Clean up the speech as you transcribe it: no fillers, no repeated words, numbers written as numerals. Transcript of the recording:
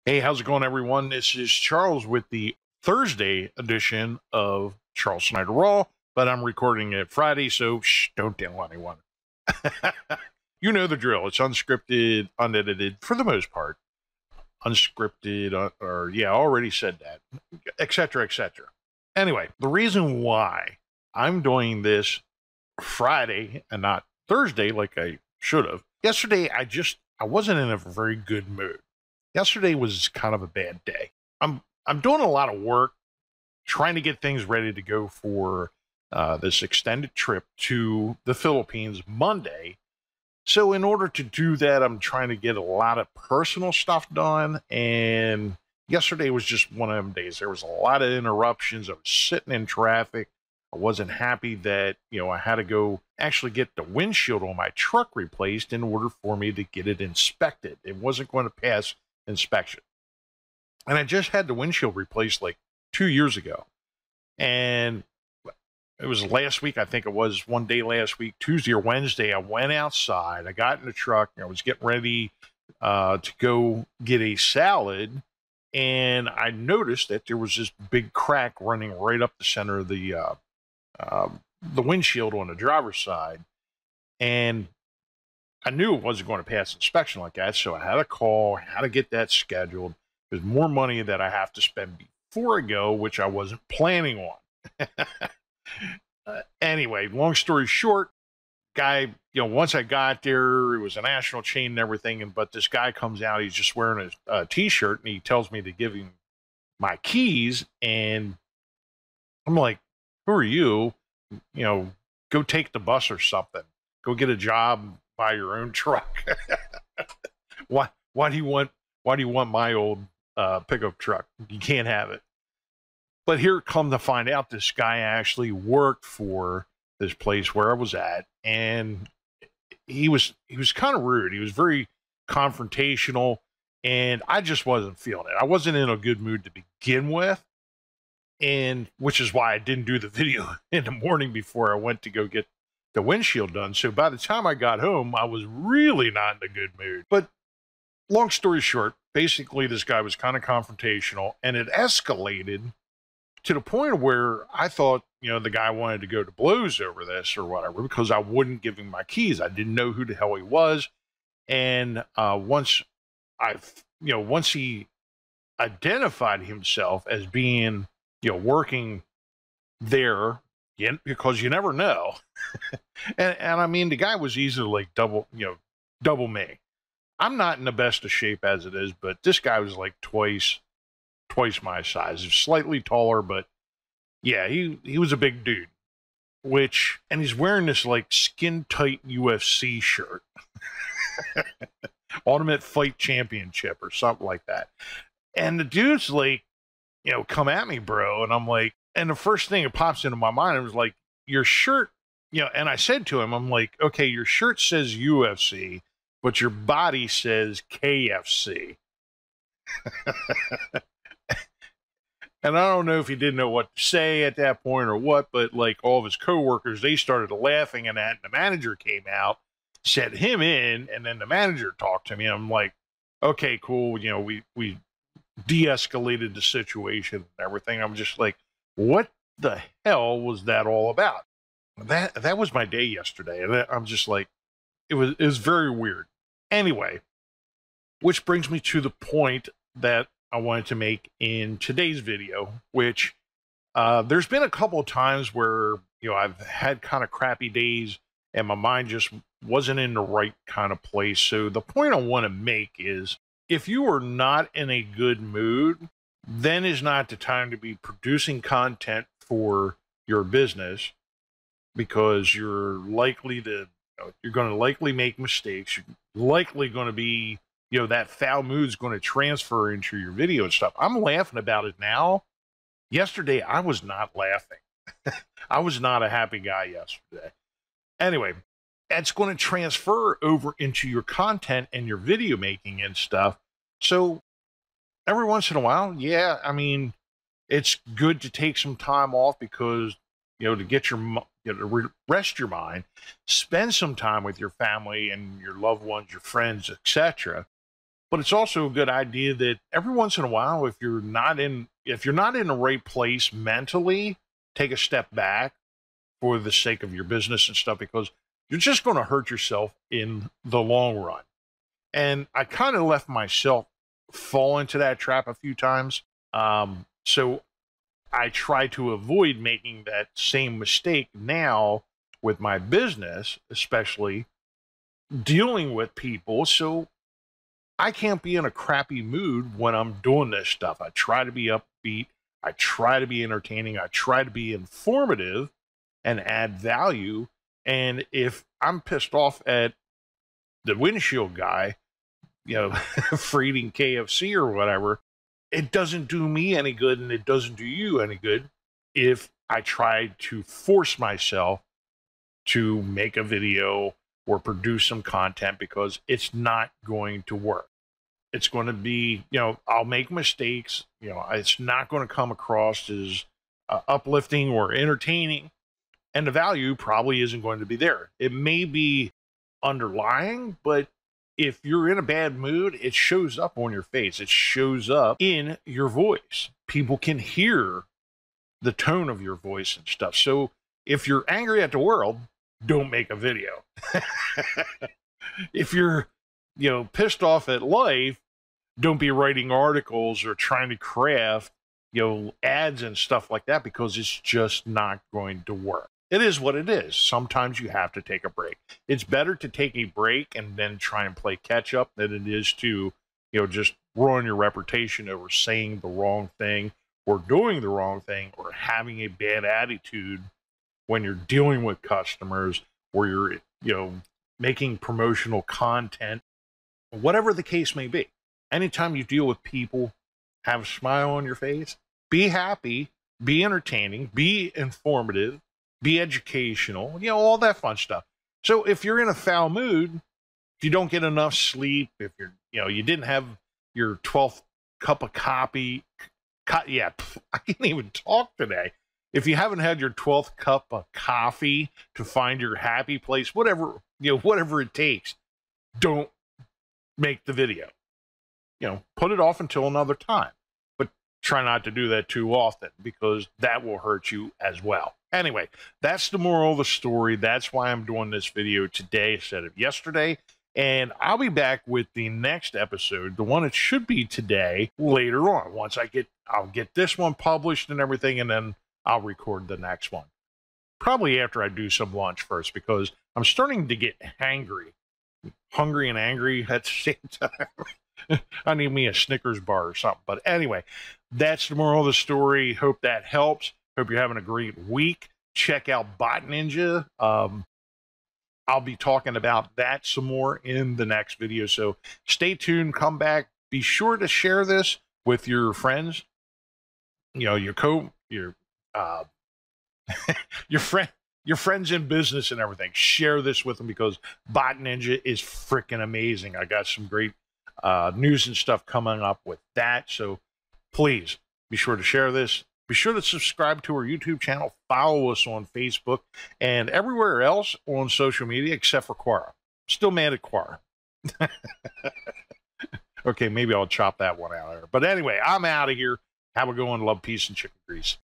Hey, how's it going, everyone? This is Charles with the Thursday edition of Charles Snyder Raw, but I'm recording it Friday, so don't tell anyone. You know the drill. It's unscripted, unedited for the most part. Unscripted, already said that, etc., etc. Anyway, the reason why I'm doing this Friday and not Thursday like I should have. Yesterday, I wasn't in a very good mood. Yesterday was kind of a bad day. I'm doing a lot of work trying to get things ready to go for this extended trip to the Philippines Monday. So in order to do that, I'm trying to get a lot of personal stuff done. And yesterday was just one of them days. There was a lot of interruptions. I was sitting in traffic. I wasn't happy that, I had to go actually get the windshield on my truck replaced in order for me to get it inspected. It wasn't going to pass inspection. And I just had the windshield replaced like 2 years ago. And it was last week, I think it was one day last week, Tuesday or Wednesday. I went outside, I got in the truck, and I was getting ready to go get a salad. And I noticed that there was this big crack running right up the center of the windshield on the driver's side. And I knew it wasn't going to pass inspection like that, so I had a call, had to get that scheduled. There's more money that I have to spend before I go, which I wasn't planning on. Anyway, long story short, guy, once I got there, it was a national chain and everything, but this guy comes out, he's just wearing a t-shirt, and he tells me to give him my keys, and I'm like, who are you? Go take the bus or something. Go get a job, buy your own truck. Why do you want my old pickup truck? You can't have it. But here, come to find out, this guy actually worked for this place where I was at, and he was kind of rude. He was very confrontational, and I just wasn't feeling it. I wasn't in a good mood to begin with, and which is why I didn't do the video in the morning before I went to go get the windshield done. So by the time I got home, I was really not in a good mood. But long story short, basically this guy was kind of confrontational, and it escalated to the point where I thought, the guy wanted to go to blows over this or whatever, because I wouldn't give him my keys. I didn't know who the hell he was. And once he identified himself as being, working there, because you never know. and I mean, the guy was easily like double me. I'm not in the best of shape as it is, but this guy was like twice my size. He's slightly taller, but yeah, he was a big dude. And he's wearing this like skin tight UFC shirt. Ultimate Fight Championship or something like that. And the dude's like, come at me, bro. And I'm like, and the first thing that pops into my mind, it was like, your shirt, and I said to him, I'm like, okay, your shirt says UFC, but your body says KFC. And I don't know if he didn't know what to say at that point or what, but like all of his coworkers, they started laughing at that. And the manager came out, set him in, and then the manager talked to me. And I'm like, okay, cool. We de-escalated the situation and everything. I'm just like, what the hell was that all about? That was my day yesterday. And I'm just like, it was very weird. Anyway, which brings me to the point that I wanted to make in today's video, which there's been a couple of times where, I've had kind of crappy days and my mind just wasn't in the right kind of place. So the point I want to make is, if you are not in a good mood, then is not the time to be producing content for your business, because you're likely to, you're going to likely make mistakes. You're likely going to be, that foul mood's going to transfer into your video and stuff. I'm laughing about it now. Yesterday, I was not laughing. I was not a happy guy yesterday. Anyway, that's going to transfer over into your content and your video making and stuff. So every once in a while, yeah, I mean, it's good to take some time off, because, to get to rest your mind, spend some time with your family and your loved ones, your friends, etc. But it's also a good idea that every once in a while, if you're not in the right place mentally, take a step back for the sake of your business and stuff, because you're just going to hurt yourself in the long run. And I kind of left myself fall into that trap a few times. So I try to avoid making that same mistake now with my business, especially dealing with people. So I can't be in a crappy mood when I'm doing this stuff. I try to be upbeat. I try to be entertaining. I try to be informative and add value. And if I'm pissed off at the windshield guy, for eating KFC or whatever, it doesn't do me any good, and it doesn't do you any good if I try to force myself to make a video or produce some content, because it's not going to work. It's going to be, I'll make mistakes. It's not going to come across as uplifting or entertaining, and the value probably isn't going to be there. It may be underlying, but if you're in a bad mood, it shows up on your face. It shows up in your voice. People can hear the tone of your voice and stuff. So if you're angry at the world, don't make a video. If you're, pissed off at life, don't be writing articles or trying to craft, ads and stuff like that, because it's just not going to work. It is what it is. Sometimes you have to take a break. It's better to take a break and then try and play catch up than it is to, just ruin your reputation over saying the wrong thing or doing the wrong thing or having a bad attitude when you're dealing with customers, or you're, making promotional content, whatever the case may be. Anytime you deal with people, have a smile on your face, be happy, be entertaining, be informative, be educational, all that fun stuff. So if you're in a foul mood, if you don't get enough sleep, if you didn't have your 12th cup of coffee, I can't even talk today. If you haven't had your 12th cup of coffee to find your happy place, whatever it takes, don't make the video. Put it off until another time. But try not to do that too often, because that will hurt you as well. Anyway, that's the moral of the story. That's why I'm doing this video today instead of yesterday. And I'll be back with the next episode, the one it should be today, later on. I'll get this one published and everything, and then I'll record the next one. Probably after I do some lunch first, because I'm starting to get hungry and angry at the same time. I need me a Snickers bar or something. But anyway, that's the moral of the story. Hope that helps. Hope you're having a great week. Check out Bot Ninja. I'll be talking about that some more in the next video. So stay tuned. Come back. Be sure to share this with your friends. Your friends in business and everything. Share this with them, because Bot Ninja is freaking amazing. I got some great news and stuff coming up with that. So please be sure to share this. Be sure to subscribe to our YouTube channel. Follow us on Facebook and everywhere else on social media except for Quora. Still mad at Quora. Okay, maybe I'll chop that one out there. But anyway, I'm out of here. Have a good one. Love, peace, and chicken grease.